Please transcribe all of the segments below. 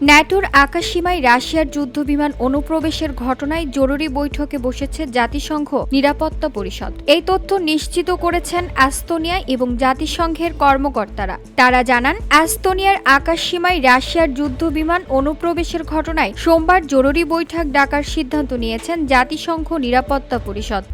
ন্যাটোর আকাশসীমায় রাশিয়ার যুদ্ধবিমান অনুপ্রবেশের ঘটনায় জরুরি বৈঠকে বসেছে জাতিসংঘ নিরাপত্তা পরিষদ। এই তথ্য নিশ্চিত করেছেন এস্তোনিয়া এবং জাতিসংঘের কর্মকর্তারা। তারা জানান, এস্তোনিয়ার আকাশসীমায় রাশিয়ার যুদ্ধবিমান অনুপ্রবেশের ঘটনায় সোমবার জরুরি বৈঠক ডাকার সিদ্ধান্ত নিয়েছেন জাতিসংঘ নিরাপত্তা পরিষদ।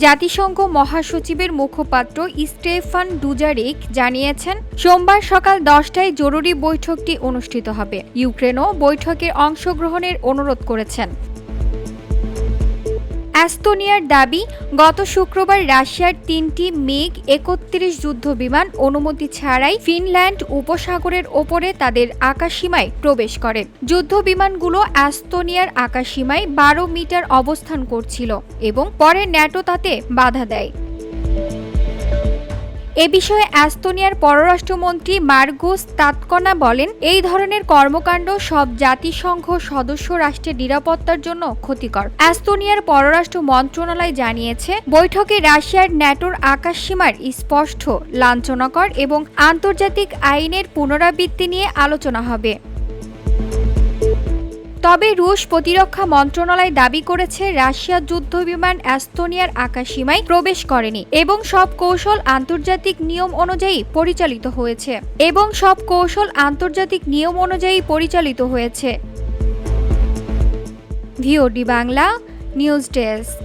জাতিসংঘ মহাসচিবের মুখপাত্র স্টেফান ডুজারিক জানিয়েছেন, সোমবার সকাল 10টায় জরুরি বৈঠকটি অনুষ্ঠিত হবে। ইউক্রেনও বৈঠকে অংশগ্রহণের অনুরোধ করেছেন। এস্তোনিয়ার দাবি, গত শুক্রবার রাশিয়ার 3টি মিগ-31 যুদ্ধবিমান অনুমতি ছাড়াই ফিনল্যান্ড উপসাগরের ওপরে তাদের আকাশসীমায় প্রবেশ করে। যুদ্ধবিমানগুলো এস্তোনিয়ার আকাশসীমায় 12 মিটার অবস্থান করছিল এবং পরে ন্যাটো তাতে বাধা দেয়। এ বিষয়ে এস্তোনিয়ার পররাষ্ট্রমন্ত্রী মার্গুস তাতকনা বলেন, এই ধরনের কর্মকাণ্ড সব জাতিসংঘ সদস্য রাষ্ট্রের নিরাপত্তার জন্য ক্ষতিকর। এস্তোনিয়ার পররাষ্ট্র মন্ত্রণালয় জানিয়েছে, বৈঠকে রাশিয়ার ন্যাটোর আকাশসীমার স্পষ্ট লাঞ্ছনাকর এবং আন্তর্জাতিক আইনের পুনরাবৃত্তি নিয়ে আলোচনা হবে। তবে রুশ প্রতিরক্ষা মন্ত্রণালয় দাবি করেছে, রাশিয়ার যুদ্ধবিমান এস্তোনিয়ার আকাশসীমায় প্রবেশ করেনি এবং সব কৌশল আন্তর্জাতিক নিয়ম অনুযায়ী পরিচালিত হয়েছে। VOD Bangla news desk.